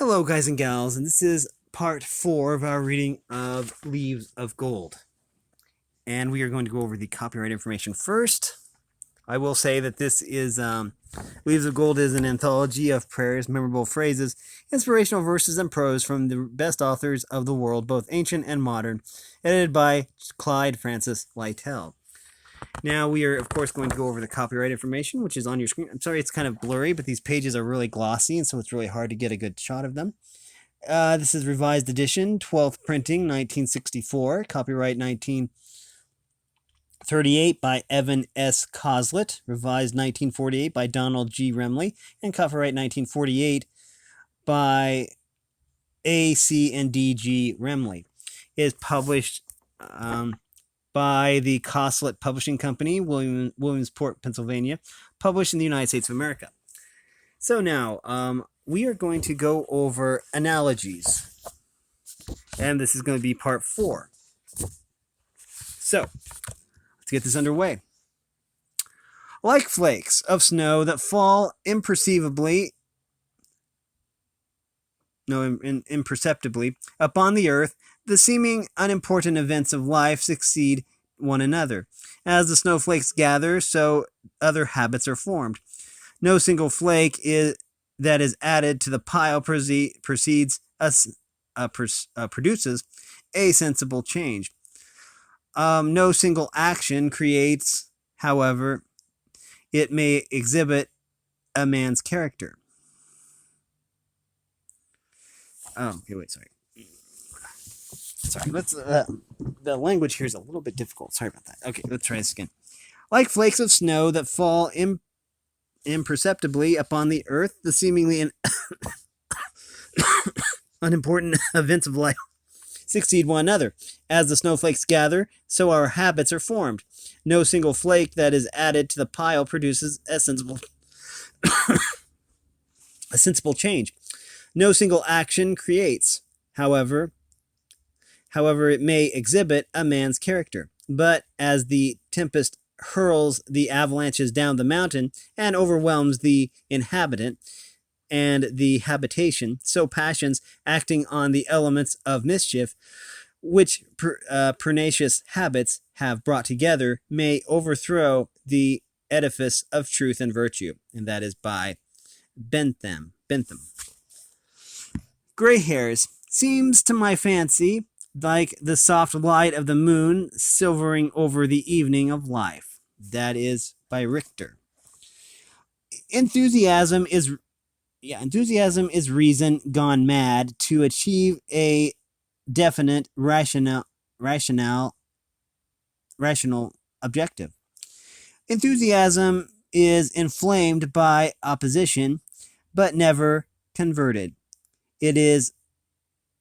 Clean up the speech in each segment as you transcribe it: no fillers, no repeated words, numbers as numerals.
Hello, guys and gals, and this is part 4 of our reading of Leaves of Gold. And we are going to go over the copyright information first. I will say that this is Leaves of Gold is an anthology of prayers, memorable phrases, inspirational verses, and prose from the best authors of the world, both ancient and modern, edited by Clyde Francis Lytle. Now we are, of course, going to go over the copyright information, which is on your screen. I'm sorry it's kind of blurry, but these pages are really glossy, and so it's really hard to get a good shot of them. This is revised edition, 12th printing, 1964, copyright 1938 by Evan S. Coslet, revised 1948 by Donald G. Remley, and copyright 1948 by A. C. and D. G. Remley. It is published by the Coslet Publishing Company, Williamsport, Pennsylvania, published in the United States of America. So now, we are going to go over analogies, and this is going to be part 4. So, let's get this underway. Like flakes of snow that fall imperceptibly upon the earth, the seeming unimportant events of life succeed one another. As the snowflakes gather, so other habits are formed. No single flake that is added to the pile produces a sensible change. No single action creates, however, it may exhibit a man's character. Sorry, let's. The language here is a little bit difficult. Sorry about that. Okay, let's try this again. Like flakes of snow that fall imperceptibly upon the earth, the seemingly unimportant events of life succeed one another. As the snowflakes gather, so our habits are formed. No single flake that is added to the pile produces a sensible change. No single action creates, however, it may exhibit a man's character. But as the tempest hurls the avalanches down the mountain and overwhelms the inhabitant and the habitation, so passions acting on the elements of mischief, which pernicious habits have brought together, may overthrow the edifice of truth and virtue. And that is by Bentham. Gray hairs seems to my fancy like the soft light of the moon silvering over the evening of life. That is by Richter. Enthusiasm is reason gone mad to achieve a definite rational objective. Enthusiasm is inflamed by opposition, but never converted. It is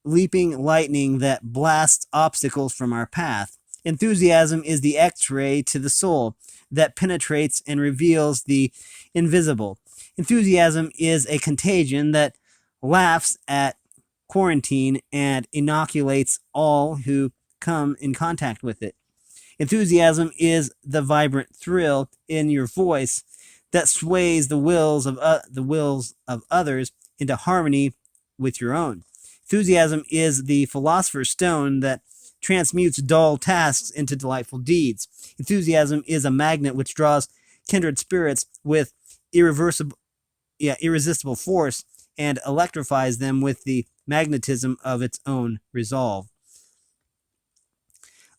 leaping lightning that blasts obstacles from our path. Enthusiasm is the X-ray to the soul that penetrates and reveals the invisible. Enthusiasm is a contagion that laughs at quarantine and inoculates all who come in contact with it. Enthusiasm is the vibrant thrill in your voice that sways the wills of others into harmony with your own. Enthusiasm is the philosopher's stone that transmutes dull tasks into delightful deeds. Enthusiasm is a magnet which draws kindred spirits with irresistible force and electrifies them with the magnetism of its own resolve.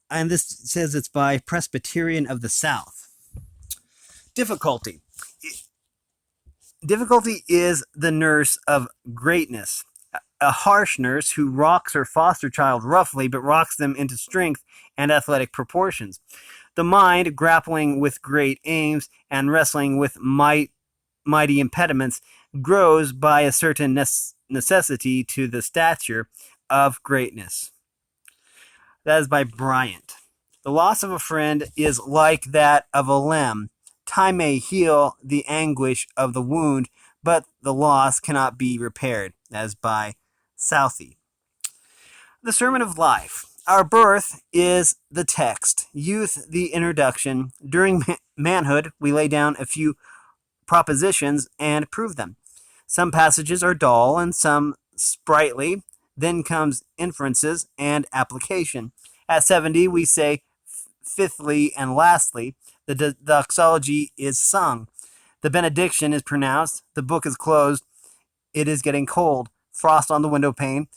And this says it's by Presbyterian of the South. Difficulty. Difficulty is the nurse of greatness. A harsh nurse who rocks her foster child roughly, but rocks them into strength and athletic proportions. The mind, grappling with great aims and wrestling with mighty impediments, grows by a certain necessity to the stature of greatness. That is by Bryant. The loss of a friend is like that of a limb. Time may heal the anguish of the wound, but the loss cannot be repaired. That is by Southey. The Sermon of Life. Our birth is the text, youth the introduction. During manhood, we lay down a few propositions and prove them. Some passages are dull and some sprightly. Then comes inferences and application. At 70, we say, fifthly and lastly, the doxology is sung. The benediction is pronounced. The book is closed. It is getting cold. Frost on the window pane.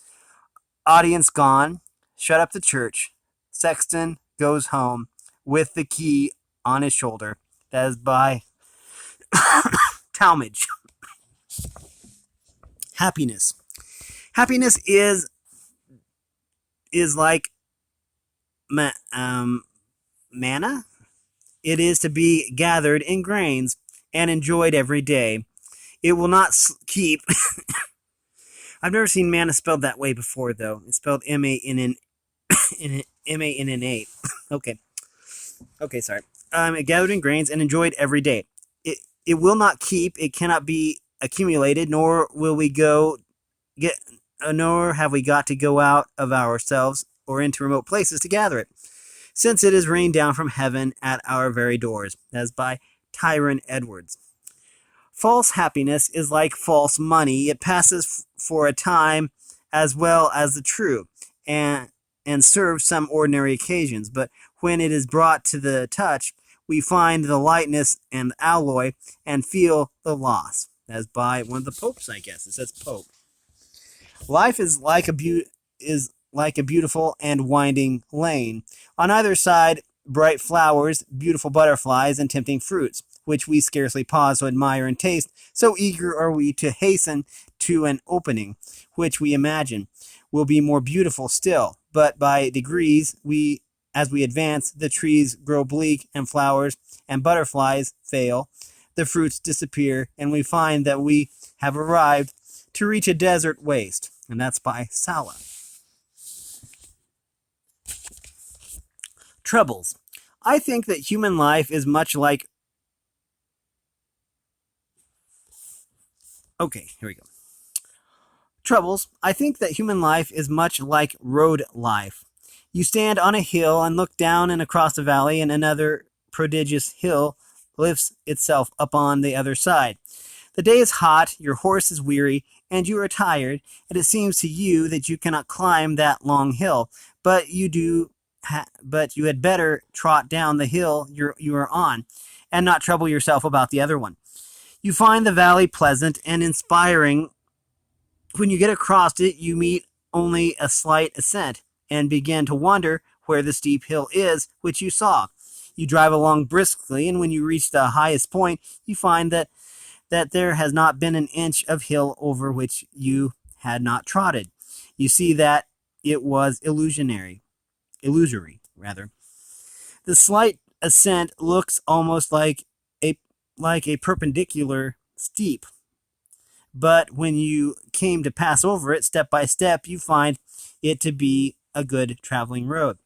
Audience gone. Shut up the church. Sexton goes home with the key on his shoulder. That is by Talmage. Happiness. Happiness is like manna. It is to be gathered in grains and enjoyed every day. It will not keep. I've never seen manna spelled that way before, though. It's spelled M-A-N-N-A. Okay, sorry. Gathered in grains and enjoyed every day. It will not keep. It cannot be accumulated, nor have we got to go out of ourselves or into remote places to gather it, since it is rained down from heaven at our very doors. As by Tyrone Edwards. False happiness is like false money. It passes for a time as well as the true, and serves some ordinary occasions. But when it is brought to the touch, we find the lightness and alloy and feel the loss. As by one of the popes, I guess. It says Pope. Life is like a beautiful and winding lane. On either side, bright flowers, beautiful butterflies, and tempting fruits, which we scarcely pause to admire and taste, so eager are we to hasten to an opening, which we imagine will be more beautiful still. But by degrees, as we advance, the trees grow bleak, and flowers and butterflies fail, the fruits disappear, and we find that we have arrived to reach a desert waste. And that's by Sala. Troubles. I think that human life is much like... Okay, here we go. Troubles. I think that human life is much like road life. You stand on a hill and look down and across a valley, and another prodigious hill lifts itself up on the other side. The day is hot, your horse is weary, and you are tired, and it seems to you that you cannot climb that long hill, but you had better trot down the hill you are on, and not trouble yourself about the other one. You find the valley pleasant and inspiring. When you get across it, you meet only a slight ascent, and begin to wonder where the steep hill is which you saw. You drive along briskly, and when you reach the highest point, you find that there has not been an inch of hill over which you had not trotted. You see that it was illusory. The slight ascent looks almost like a perpendicular steep, but when you came to pass over it step by step, you find it to be a good traveling road.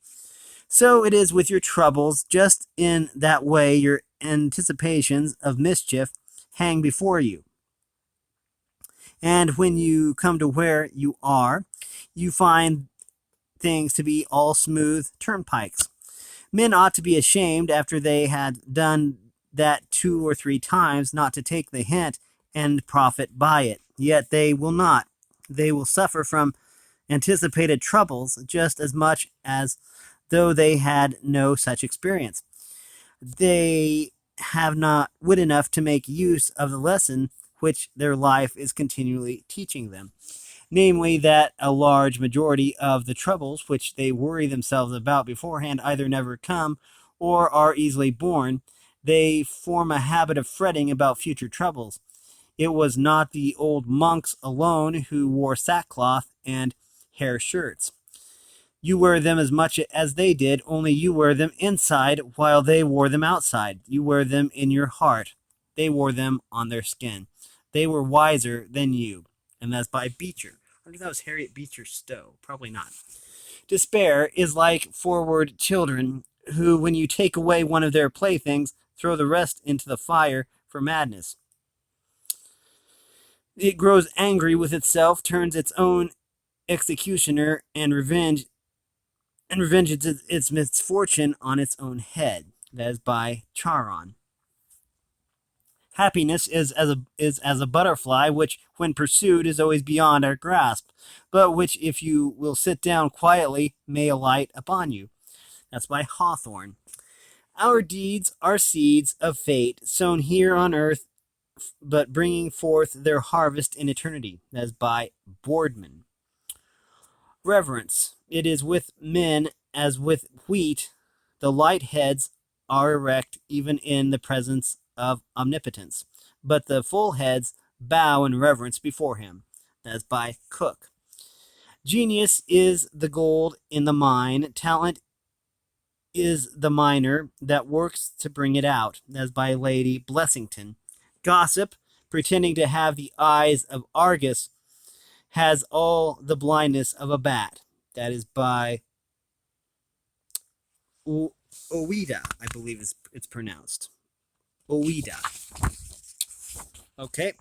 So it is with your troubles. Just in that way, your anticipations of mischief hang before you. And when you come to where you are, you find things to be all smooth turnpikes. Men ought to be ashamed after they had done that 2 or 3 times not to take the hint and profit by it. Yet they will not. They will suffer from anticipated troubles just as much as though they had no such experience. They have not wit enough to make use of the lesson which their life is continually teaching them, namely that a large majority of the troubles which they worry themselves about beforehand either never come or are easily borne. They form a habit of fretting about future troubles. It was not the old monks alone who wore sackcloth and hair shirts. You wear them as much as they did, only you wear them inside while they wore them outside. You wear them in your heart. They wore them on their skin. They were wiser than you. And that's by Beecher. I wonder if that was Harriet Beecher Stowe. Probably not. Despair is like forward children who, when you take away one of their playthings, throw the rest into the fire for madness. It grows angry with itself, turns its own executioner, and revenges its misfortune on its own head. That is by Charon. Happiness is as a butterfly, which, when pursued, is always beyond our grasp, but which, if you will sit down quietly, may alight upon you. That's by Hawthorne. Our deeds are seeds of fate, sown here on earth, but bringing forth their harvest in eternity. That's by Boardman. Reverence. It is with men as with wheat. The light heads are erect even in the presence of omnipotence, but the full heads bow in reverence before him. That's by Cook. Genius is the gold in the mine. Talent is the miner that works to bring it out. That's by Lady Blessington. Gossip, pretending to have the eyes of Argus, has all the blindness of a bat. That is by Oida, I believe it's pronounced. Oida. Okay.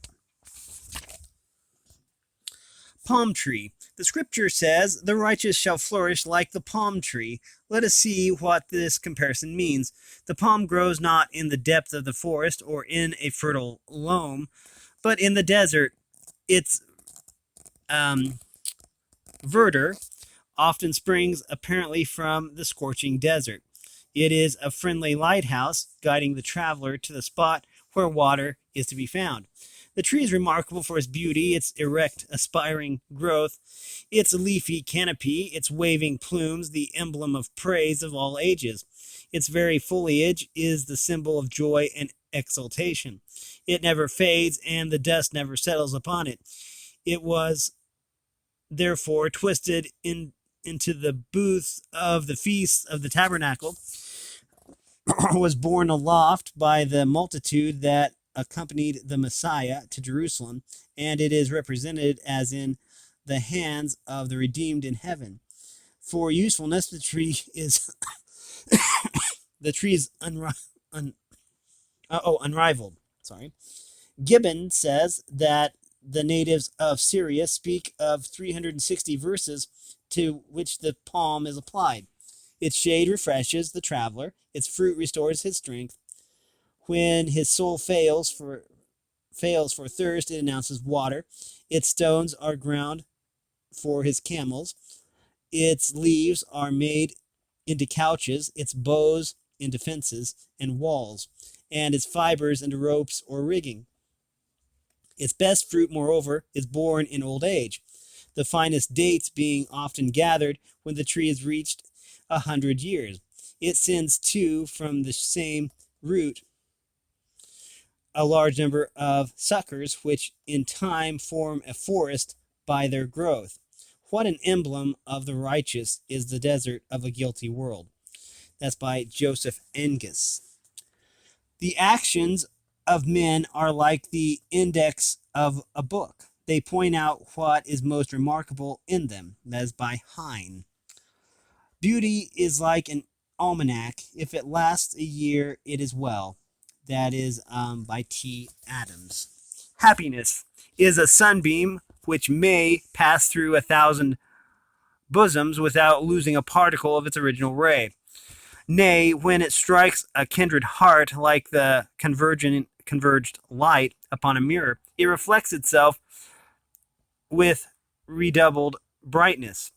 Palm tree. The scripture says, "The righteous shall flourish like the palm tree." Let us see what this comparison means. The palm grows not in the depth of the forest or in a fertile loam, but in the desert. Its verdure often springs apparently from the scorching desert. It is a friendly lighthouse, guiding the traveler to the spot where water is to be found. The tree is remarkable for its beauty, its erect, aspiring growth, its leafy canopy, its waving plumes, the emblem of praise of all ages. Its very foliage is the symbol of joy and exultation. It never fades, and the dust never settles upon it. It was therefore twisted into the booths of the feasts of the tabernacle, was borne aloft by the multitude that accompanied the Messiah to Jerusalem, and it is represented as in the hands of the redeemed in heaven. For usefulness, the tree is unrivaled. Sorry. Gibbon says that the natives of Syria speak of 360 verses to which the palm is applied. Its shade refreshes the traveler. Its fruit restores his strength. When his soul fails for thirst, it announces water. Its stones are ground for his camels. Its leaves are made into couches, its boughs into fences and walls, and its fibers into ropes or rigging. Its best fruit, moreover, is born in old age, the finest dates being often gathered when the tree has reached 100 years. It sends, too, from the same root a large number of suckers, which in time form a forest by their growth. What an emblem of the righteous is the desert of a guilty world. That's by Joseph Angus. The actions of men are like the index of a book. They point out what is most remarkable in them. That is by Hine. Beauty is like an almanac. If it lasts a year, it is well. That is by T. Adams. Happiness is a sunbeam which may pass through 1,000 bosoms without losing a particle of its original ray. Nay, when it strikes a kindred heart like the converged light upon a mirror, it reflects itself with redoubled brightness.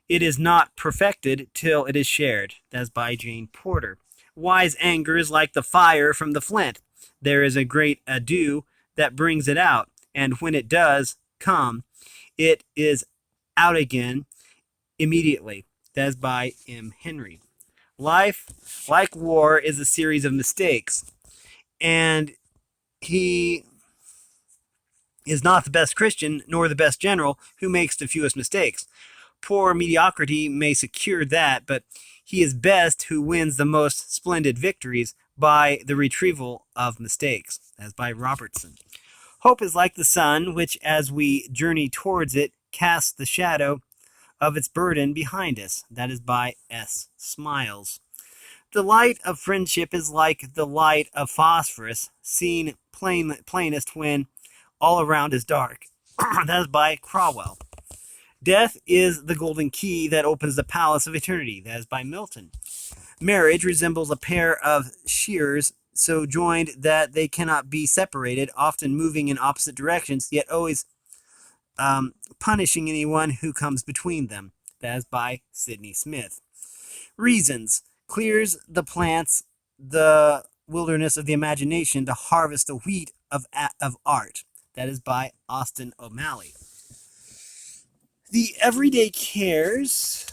It is not perfected till it is shared. That's by Jane Porter. Wise anger is like the fire from the flint. There is a great ado that brings it out, and when it does come, it is out again immediately. That's by M. Henry. Life, like war, is a series of mistakes, and he is not the best Christian nor the best general who makes the fewest mistakes. Poor mediocrity may secure that, but he is best who wins the most splendid victories by the retrieval of mistakes. As by Robertson. Hope is like the sun, which, as we journey towards it, casts the shadow of its burden behind us. That is by S. Smiles. The light of friendship is like the light of phosphorus, seen plainest when all around is dark. That is by Cromwell. Death is the golden key that opens the palace of eternity. That is by Milton. Marriage resembles a pair of shears so joined that they cannot be separated, often moving in opposite directions, yet always punishing anyone who comes between them. That is by Sidney Smith. Reasons: clears the plants, the wilderness of the imagination to harvest the wheat of art. That is by Austin O'Malley. The everyday cares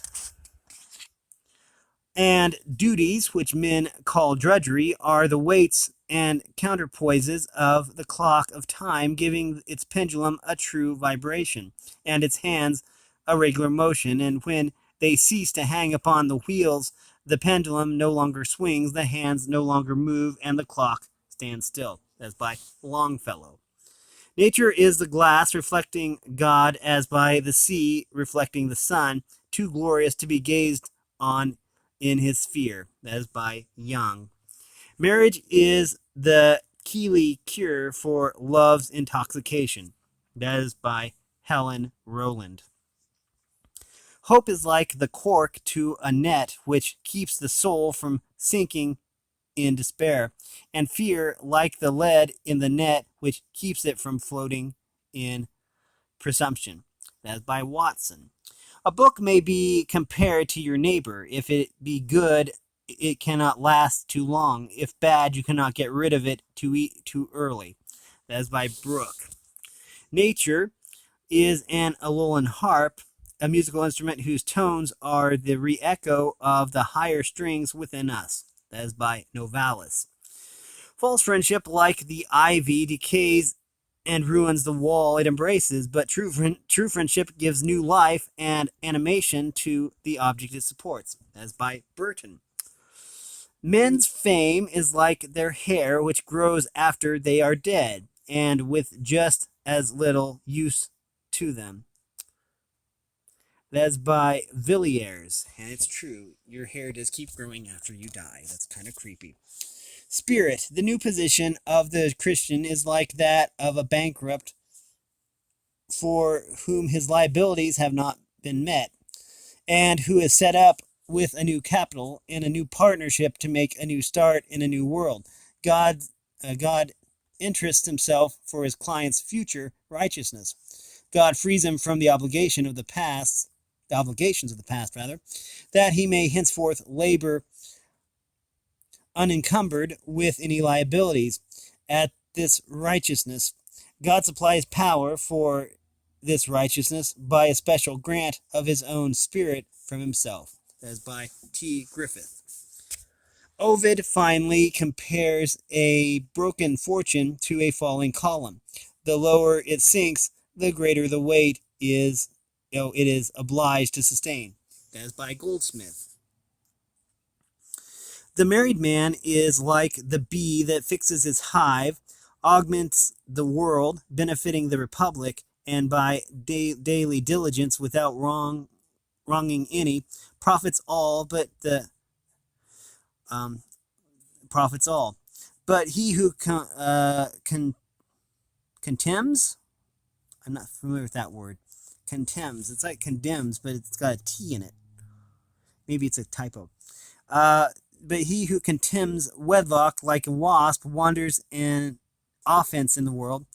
and duties, which men call drudgery, are the weights and counterpoises of the clock of time, giving its pendulum a true vibration, and its hands a regular motion. And when they cease to hang upon the wheels, the pendulum no longer swings, the hands no longer move, and the clock stands still. That's by Longfellow. Nature is the glass reflecting God, as by the sea reflecting the sun, too glorious to be gazed on in his sphere. That is by Young. Marriage is the Keeley cure for love's intoxication. That is by Helen Rowland. Hope is like the cork to a net which keeps the soul from sinking in despair, and fear like the lead in the net which keeps it from floating in presumption. That is by Watson. A book may be compared to your neighbor. If it be good, it cannot last too long. If bad, you cannot get rid of it too early. That is by Brooke. Nature is an Alolan harp, a musical instrument whose tones are the re-echo of the higher strings within us. That is by Novalis. False friendship, like the ivy, decays and ruins the wall it embraces, but true friendship gives new life and animation to the object it supports. As by Burton. Men's fame is like their hair, which grows after they are dead, and with just as little use to them. That's by Villiers, and it's true. Your hair does keep growing after you die. That's kind of creepy. Spirit, the new position of the Christian, is like that of a bankrupt for whom his liabilities have not been met, and who is set up with a new capital and a new partnership to make a new start in a new world. God interests himself for his client's future righteousness. God frees him from the obligations of the past, that he may henceforth labor unencumbered with any liabilities. At this righteousness, God supplies power for this righteousness by a special grant of his own spirit from himself. That is by T. Griffith. Ovid finally compares a broken fortune to a falling column. The lower it sinks, the greater the weight it is obliged to sustain. That is by Goldsmith. The married man is like the bee that fixes its hive, augments the world, benefiting the republic, and by daily diligence, without wronging any, profits all. But he who contemns, I'm not familiar with that word. Contemns. It's like condemns, but it's got a T in it. Maybe it's a typo. But he who contemns wedlock like a wasp wanders in offense in the world,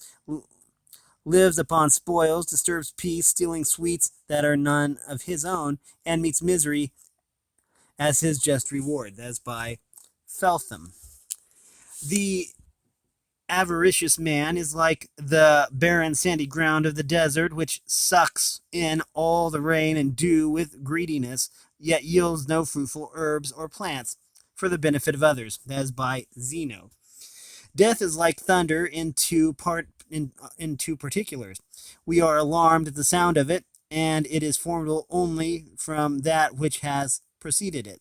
lives upon spoils, disturbs peace, stealing sweets that are none of his own, and meets misery as his just reward. That's by Feltham. The avaricious man is like the barren sandy ground of the desert, which sucks in all the rain and dew with greediness, yet yields no fruitful herbs or plants for the benefit of others. That is by Zeno. Death is like thunder in two particulars. We are alarmed at the sound of it, and it is formidable only from that which has preceded it.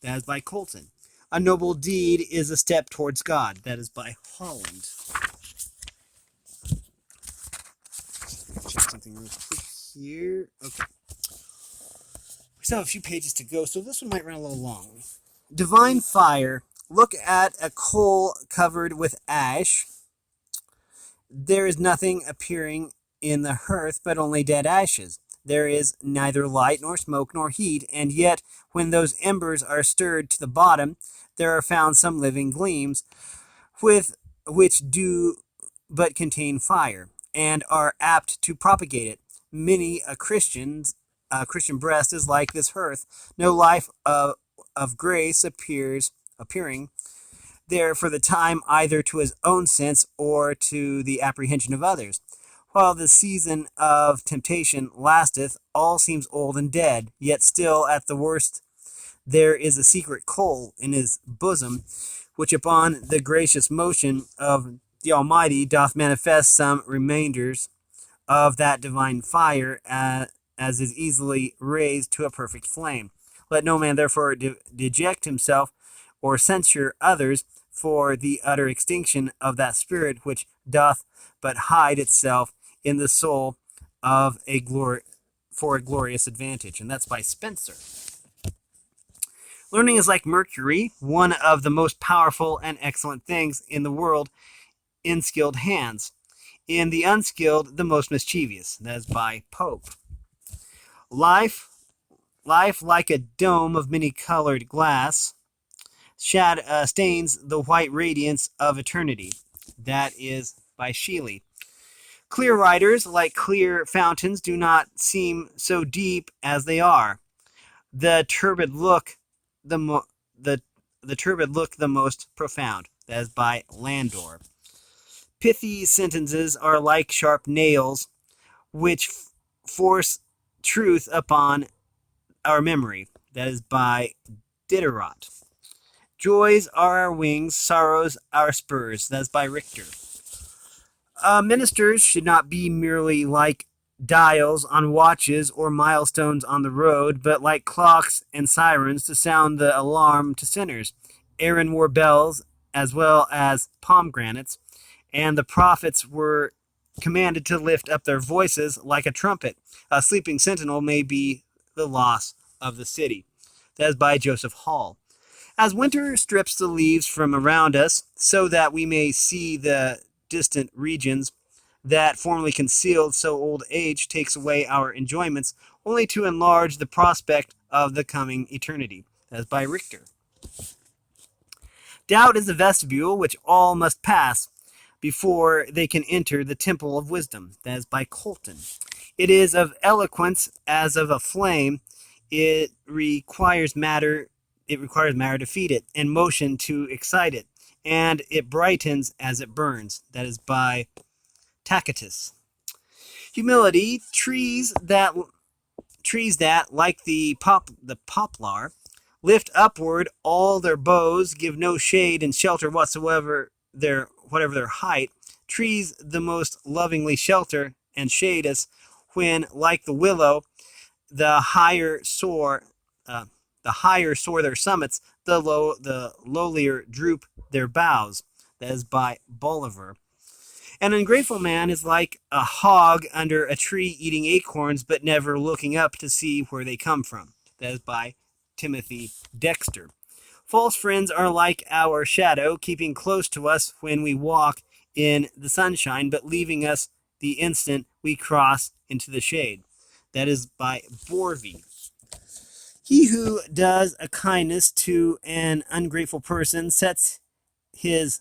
That is by Colton. A noble deed is a step towards God. That is by Holland. Check something real quick here. Okay. We still have a few pages to go, so this one might run a little long. Divine fire. Look at a coal covered with ash. There is nothing appearing in the hearth, but only dead ashes. there is neither light nor smoke nor heat, and yet when those embers are stirred to the bottom, there are found some living gleams, with which do but contain fire, and are apt to propagate it. Many a Christian breast is like this hearth. No life of grace appearing there for the time either to his own sense or to the apprehension of others. While the season of temptation lasteth, all seems old and dead, yet still at the worst there is a secret coal in his bosom, which upon the gracious motion of the Almighty doth manifest some remainders of that divine fire, as is easily raised to a perfect flame. Let no man therefore deject himself or censure others for the utter extinction of that spirit which doth but hide itself in the soul of for a glorious advantage. And that's by Spencer. Learning is like mercury, one of the most powerful and excellent things in the world in skilled hands. In the unskilled, the most mischievous. That is by Pope. Life like a dome of many-colored glass, stains the white radiance of eternity. That is by Sheely. Clear writers, like clear fountains, do not seem so deep as they are. The turbid look the turbid look the most profound. That is by Landor. Pithy sentences are like sharp nails, which force truth upon our memory. That is by Diderot. Joys are our wings, sorrows our spurs. That is by Richter. Ministers should not be merely like dials on watches or milestones on the road, but like clocks and sirens to sound the alarm to sinners. Aaron wore bells as well as pomegranates, and the prophets were commanded to lift up their voices like a trumpet. A sleeping sentinel may be the loss of the city. That is by Joseph Hall. As winter strips the leaves from around us, so that we may see the distant regions that formerly concealed, so old age takes away our enjoyments, only to enlarge the prospect of the coming eternity. That is by Richter. Doubt is the vestibule which all must pass before they can enter the temple of wisdom. That is by Colton. It is of eloquence as of a flame. It requires matter to feed it, and motion to excite it, and it brightens as it burns. That is by Tacitus. Humility, trees that, like the poplar, lift upward all their boughs, give no shade and shelter whatever their height. Trees the most lovingly shelter and shade us, when, like the willow, the higher soar their summits, the lowlier droop their boughs. That is by Bolivar. An ungrateful man is like a hog under a tree eating acorns, but never looking up to see where they come from. That is by Timothy Dexter. False friends are like our shadow, keeping close to us when we walk in the sunshine, but leaving us the instant we cross into the shade. That is by Borvey. He who does a kindness to an ungrateful person sets his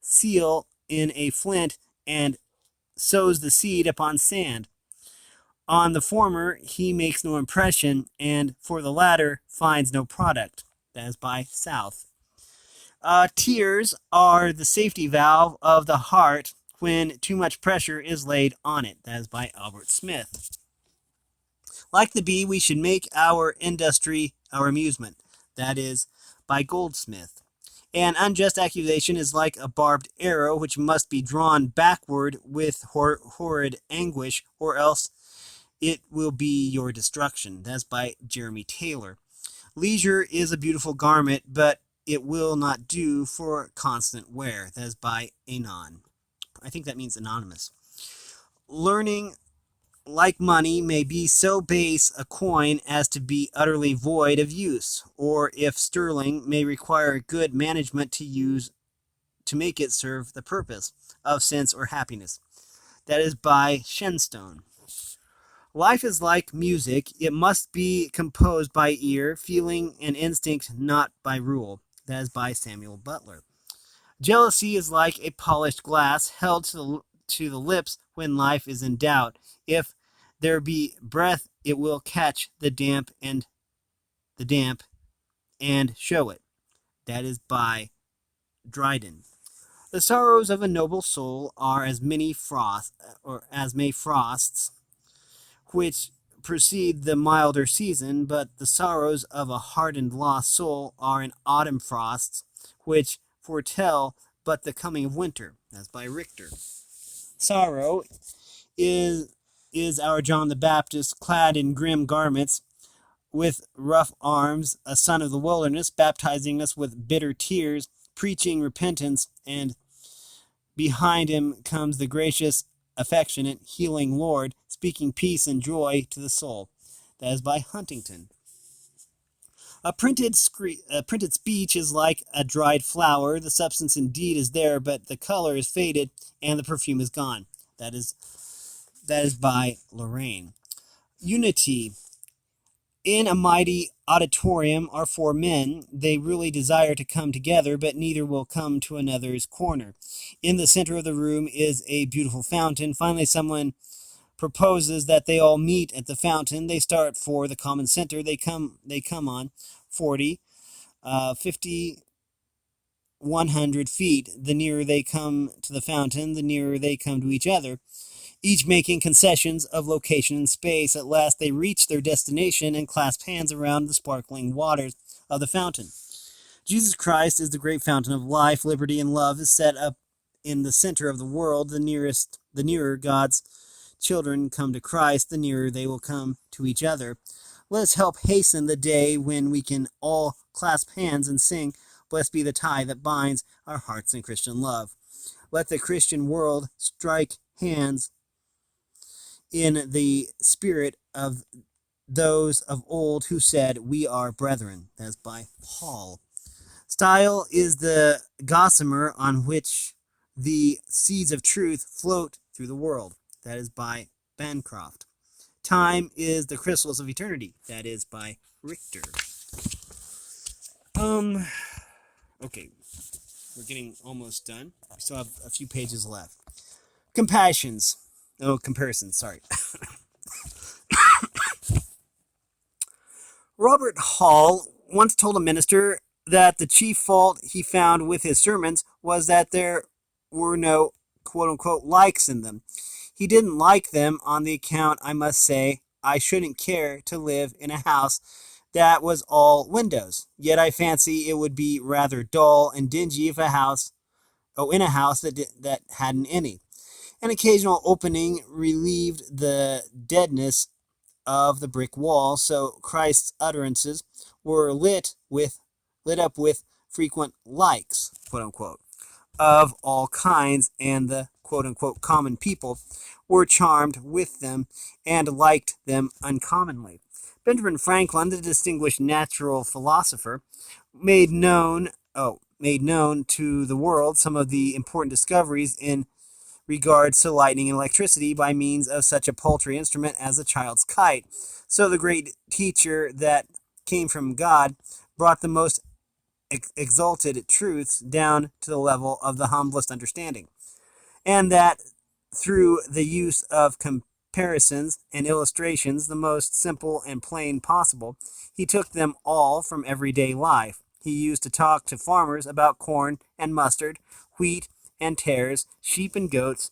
seal in a flint and sows the seed upon sand. On the former he makes no impression, and for the latter finds no product. That is by South. Tears are the safety valve of the heart when too much pressure is laid on it. That is by Albert Smith. Like the bee, we should make our industry our amusement. That is by Goldsmith. An unjust accusation is like a barbed arrow, which must be drawn backward with horrid anguish, or else it will be your destruction. That's by Jeremy Taylor. Leisure is a beautiful garment, but it will not do for constant wear. That is by Anon. I think that means anonymous. Learning, like money, may be so base a coin as to be utterly void of use, or if sterling, may require good management to make it serve the purpose of sense or happiness. That is by Shenstone. Life is like music. It must be composed by ear, feeling, and instinct, not by rule. That is by Samuel Butler. Jealousy is like a polished glass held to the lips when life is in doubt. If there be breath, it will catch the damp and show it. That is by Dryden. The sorrows of a noble soul are as many frosts, or as may frosts, which precede the milder season, but the sorrows of a hardened lost soul are in autumn frosts, which foretell but the coming of winter. That's by Richter. Sorrow is our John the Baptist, clad in grim garments, with rough arms, a son of the wilderness, baptizing us with bitter tears, preaching repentance, and behind him comes the gracious, affectionate, healing Lord, speaking peace and joy to the soul. That is by Huntington. A printed speech is like a dried flower. The substance indeed is there, but the color is faded and the perfume is gone. That is by Lorraine. Unity. In a mighty auditorium are four men. They really desire to come together, but neither will come to another's corner. In the center of the room is a beautiful fountain. Finally, someone proposes that they all meet at the fountain. They start for the common center. They come on 40, 50, 100 feet. The nearer they come to the fountain, the nearer they come to each other, each making concessions of location and space. At last they reach their destination and clasp hands around the sparkling waters of the fountain. Jesus Christ is the great fountain of life. Liberty and love is set up in the center of the world. The nearer God's children come to Christ, the nearer they will come to each other. Let us help hasten the day when we can all clasp hands and sing, "Blessed be the tie that binds our hearts in Christian love." Let the Christian world strike hands in the spirit of those of old who said, "We are brethren." That's by Paul. Style is the gossamer on which the seeds of truth float through the world. That is by Bancroft. Time is the crystals of eternity. That is by Richter. Okay, we're getting almost done. We still have a few pages left. Comparisons, sorry. Robert Hall once told a minister that the chief fault he found with his sermons was that there were no quote-unquote likes in them. He didn't like them on the account, I must say, I shouldn't care to live in a house that was all windows. Yet I fancy it would be rather dull and dingy if in a house that hadn't any. An occasional opening relieved the deadness of the brick wall, so Christ's utterances were lit up with frequent likes, quote unquote, of all kinds, and the quote unquote common people were charmed with them and liked them uncommonly. Benjamin Franklin, the distinguished natural philosopher, made known to the world some of the important discoveries in regards to lightning and electricity by means of such a paltry instrument as a child's kite. So the great teacher that came from God brought the most exalted truths down to the level of the humblest understanding, and that through the use of comparisons and illustrations, the most simple and plain possible, he took them all from everyday life. He used to talk to farmers about corn and mustard, wheat and tares, sheep and goats,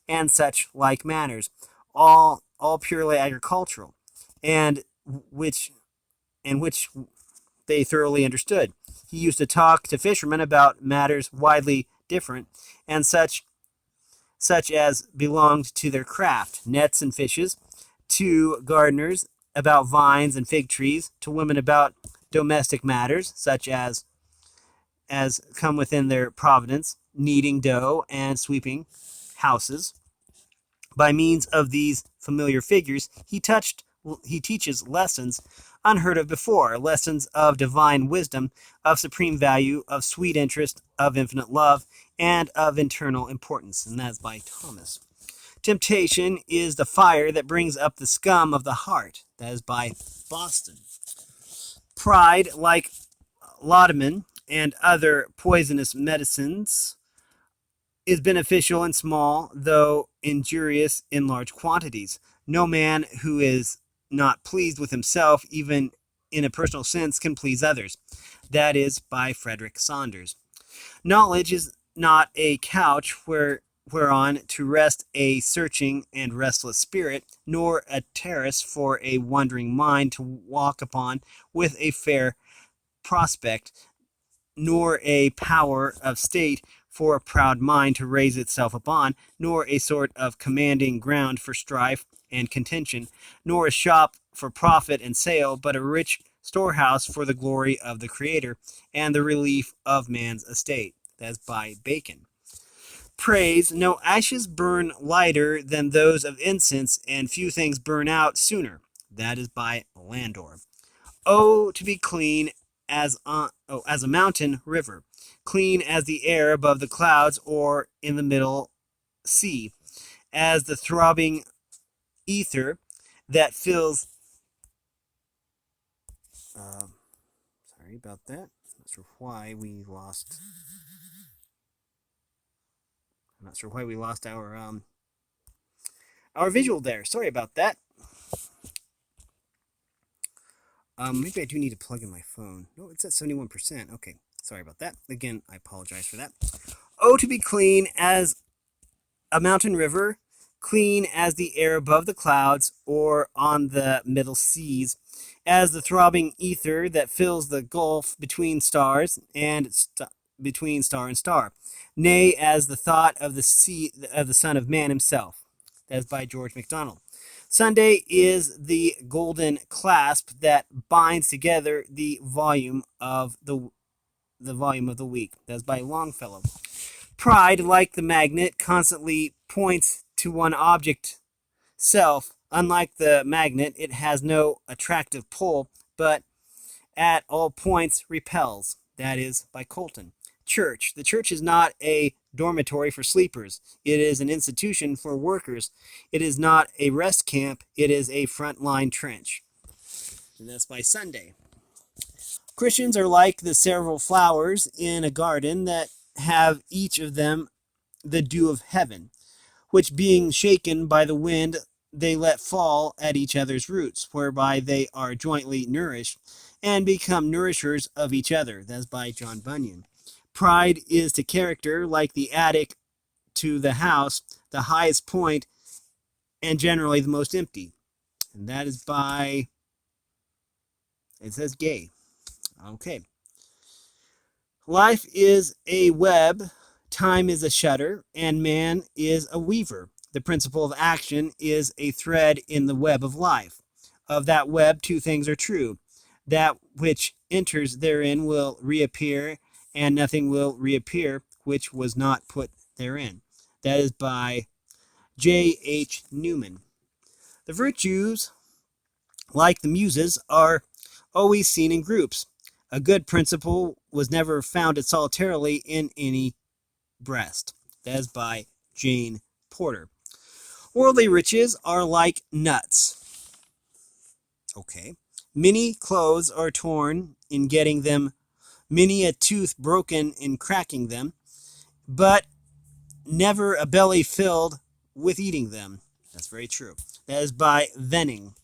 and such like matters, all purely agricultural, and which they thoroughly understood. He used to talk to fishermen about matters widely different, and such as belonged to their craft, nets and fishes, to gardeners about vines and fig trees, to women about domestic matters, such as come within their providence, kneading dough and sweeping houses. By means of these familiar figures, he teaches lessons unheard of before, lessons of divine wisdom, of supreme value, of sweet interest, of infinite love, and of eternal importance. And that's by Thomas. Temptation is the fire that brings up the scum of the heart. That is by Boston. Pride, like laudanum and other poisonous medicines, is beneficial in small, though injurious in large quantities. No man who is not pleased with himself, even in a personal sense, can please others. That is by Frederick Saunders. Knowledge is not a couch whereon to rest a searching and restless spirit, nor a terrace for a wandering mind to walk upon with a fair prospect, nor a power of state for a proud mind to raise itself upon, nor a sort of commanding ground for strife and contention, nor a shop for profit and sale, but a rich storehouse for the glory of the Creator and the relief of man's estate. That's by Bacon. Praise, no ashes burn lighter than those of incense, and few things burn out sooner. That is by Landor. Oh, to be clean as a mountain river, clean as the air above the clouds or in the middle sea, as the throbbing ether that fills. Sorry about that. Not sure why we lost. I'm not sure why we lost our visual there. Sorry about that. Maybe I do need to plug in my phone. No, it's at 71%. Okay, sorry about that. Again, I apologize for that. Oh, to be clean as a mountain river, clean as the air above the clouds or on the middle seas, as the throbbing ether that fills the gulf between stars and between star and star, nay, as the thought of the Son of Man himself. That is by George MacDonald. Sunday is the golden clasp that binds together the volume of the week. That's by Longfellow. Pride, like the magnet, constantly points to one object self. Unlike the magnet, it has no attractive pull, but at all points repels. That is by Colton. Church. The church is not a dormitory for sleepers. It is an institution for workers. It is not a rest camp. It is a front-line trench. And that's by Sunday. Christians are like the several flowers in a garden that have each of them the dew of heaven, which being shaken by the wind they let fall at each other's roots, whereby they are jointly nourished and become nourishers of each other. That's by John Bunyan. Pride is to character like the attic to the house, the highest point and generally the most empty. And that is by, it says Gay. Okay. Life is a web, time is a shutter, and man is a weaver. The principle of action is a thread in the web of life. Of that web, two things are true. That which enters therein will reappear, and nothing will reappear which was not put therein. That is by J.H. Newman. The virtues, like the muses, are always seen in groups. A good principle was never founded solitarily in any breast. That is by Jane Porter. Worldly riches are like nuts. Okay. Many clothes are torn in getting them, many a tooth broken in cracking them, but never a belly filled with eating them. That's very true. That is by Venning.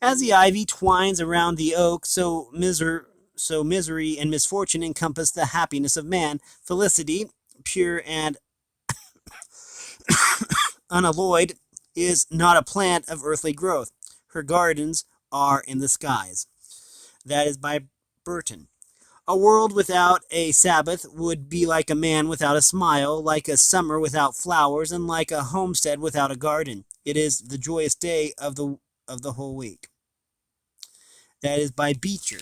As the ivy twines around the oak, so misery and misfortune encompass the happiness of man. Felicity, pure and unalloyed, is not a plant of earthly growth. Her gardens are in the skies. That is by Burton. A world without a Sabbath would be like a man without a smile, like a summer without flowers, and like a homestead without a garden. It is the joyous day of the whole week. That is by Beecher.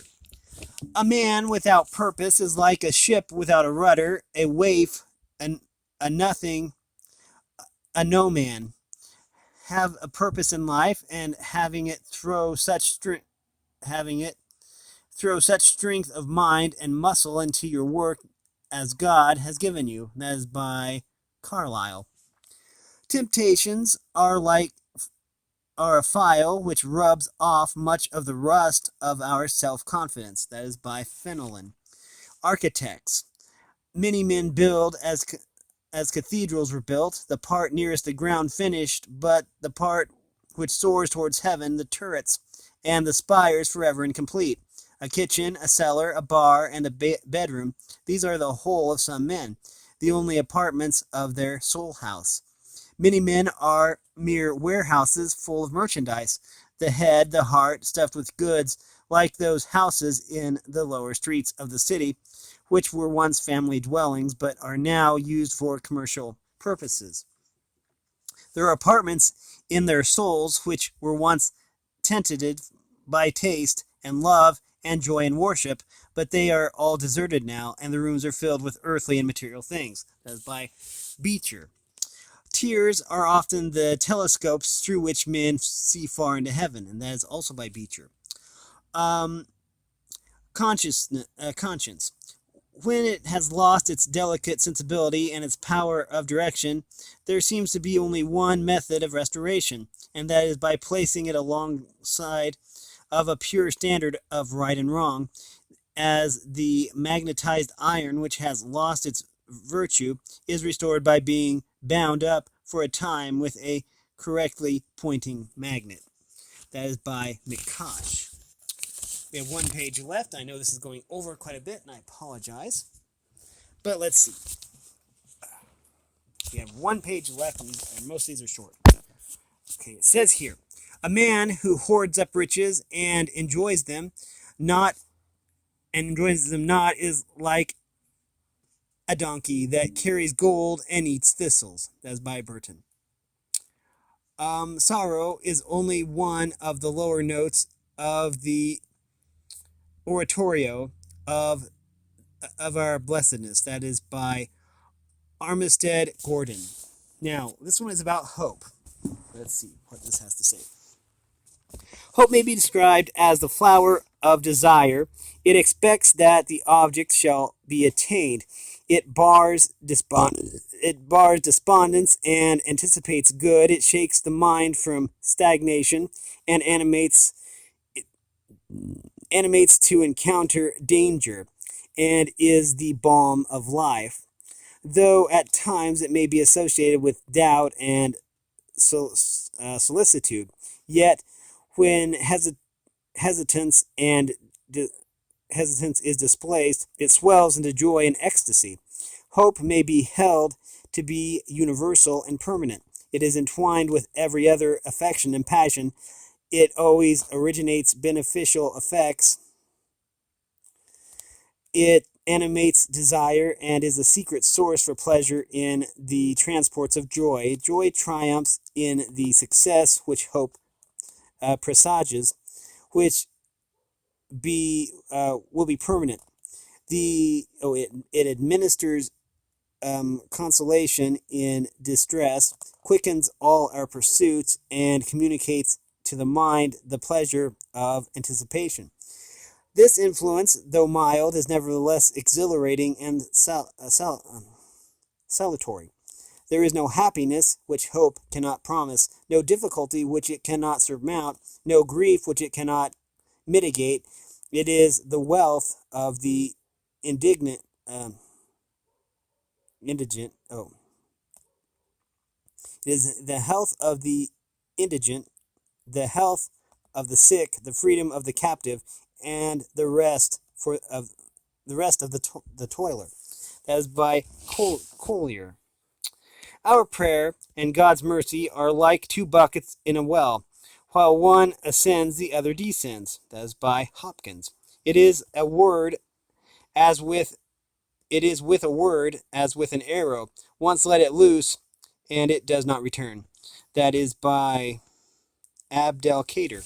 A man without purpose is like a ship without a rudder, a waif, a nothing, a no man. Have a purpose in life, and having it throw such strength of mind and muscle into your work as God has given you. That is by Carlyle. Temptations are a file which rubs off much of the rust of our self-confidence. That is by Fenelon. Architects. Many men build as cathedrals were built, the part nearest the ground finished, but the part which soars towards heaven, the turrets, and the spires forever incomplete. A kitchen, a cellar, a bar, and a bedroom, these are the whole of some men, the only apartments of their soul house. Many men are mere warehouses full of merchandise, the head, the heart, stuffed with goods, like those houses in the lower streets of the city, which were once family dwellings, but are now used for commercial purposes. There are apartments in their souls which were once tenanted by taste and love and joy and worship, but they are all deserted now, and the rooms are filled with earthly and material things. That is by Beecher. Tears are often the telescopes through which men see far into heaven, and that is also by Beecher. Conscience. When it has lost its delicate sensibility and its power of direction, there seems to be only one method of restoration, and that is by placing it alongside of a pure standard of right and wrong, as the magnetized iron which has lost its virtue is restored by being bound up for a time with a correctly pointing magnet. That is by McCosh. We have one page left. I know this is going over quite a bit, and I apologize. But let's see. We have one page left, and most of these are short. Okay, it says here, a man who hoards up riches and enjoys them not is like a donkey that carries gold and eats thistles. That's by Burton. Sorrow is only one of the lower notes of the oratorio of our blessedness. That is by Armistead Gordon. Now, this one is about hope. Let's see what this has to say. Hope may be described as the flower of desire. It expects that the object shall be attained. It bars despondence and anticipates good. It shakes the mind from stagnation and animates to encounter danger, and is the balm of life, though at times it may be associated with doubt and solicitude. Yet, when hesitance is displaced, it swells into joy and ecstasy. Hope may be held to be universal and permanent. It is entwined with every other affection and passion. It always originates beneficial effects. It animates desire and is a secret source for pleasure in the transports of joy. Joy triumphs in the success which hope presages, which will be permanent. It administers consolation in distress, quickens all our pursuits, and communicates to the mind the pleasure of anticipation. This influence, though mild, is nevertheless exhilarating and salutary. There is no happiness which hope cannot promise, no difficulty which it cannot surmount, no grief which it cannot mitigate. It is the wealth of the indigent. It is the health of the indigent, the health of the sick, the freedom of the captive, and the rest of the toiler. That is by Collier. Our prayer and God's mercy are like two buckets in a well. While one ascends, the other descends. That is by Hopkins. It is with a word as with an arrow. Once let it loose, and it does not return. That is by Abdelkader.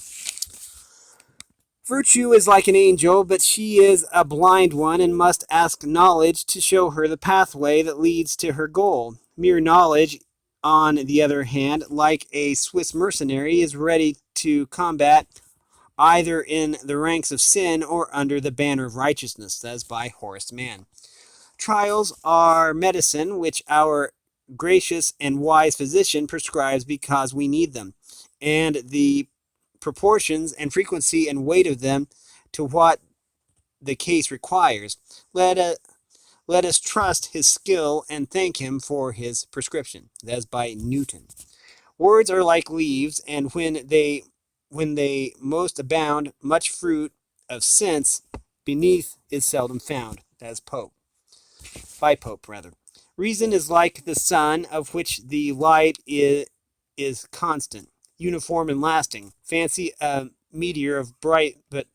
Virtue is like an angel, but she is a blind one and must ask knowledge to show her the pathway that leads to her goal. Mere knowledge, on the other hand, like a Swiss mercenary, is ready to combat either in the ranks of sin or under the banner of righteousness. That is by Horace Mann. Trials are medicine which our gracious and wise physician prescribes because we need them, and the proportions and frequency and weight of them to what the case requires. Let us trust his skill and thank him for his prescription. That's by Newton. Words are like leaves, and when they most abound, much fruit of sense beneath is seldom found. That's Pope rather. Reason is like the sun, of which the light is constant, uniform and lasting. Fancy a meteor of bright but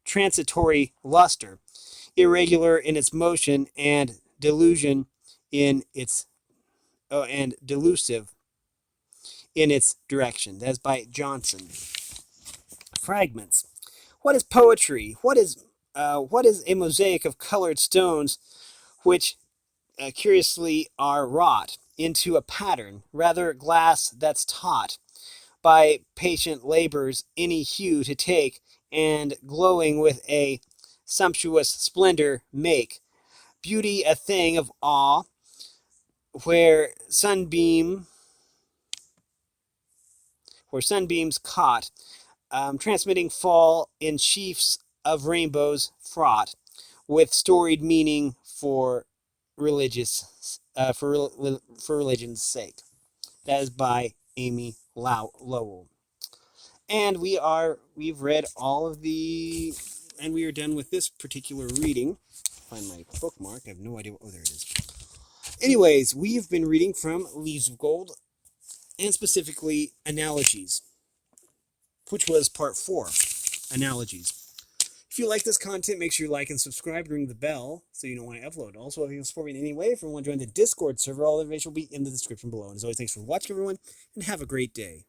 transitory luster, irregular in its motion and delusive in its direction. That's by Johnson. Fragments. What is poetry? What is a mosaic of colored stones which curiously are wrought into a pattern, rather glass that's taught by patient labors any hue to take, and glowing with a sumptuous splendor make beauty a thing of awe, where sunbeams caught, transmitting fall in sheafs of rainbows fraught with storied meaning for religion's sake. That is by Amy Lowell. And we've read all of the, and we are done with this particular reading. Find my bookmark. I have no idea. Oh, there it is. Anyways, we've been reading from Leaves of Gold, and specifically Analogies, which was part 4, Analogies. If you like this content, make sure you like and subscribe, ring the bell so you know when I upload. Also, if you can support me in any way, if you want to join the Discord server, all the information will be in the description below. And as always, thanks for watching, everyone, and have a great day.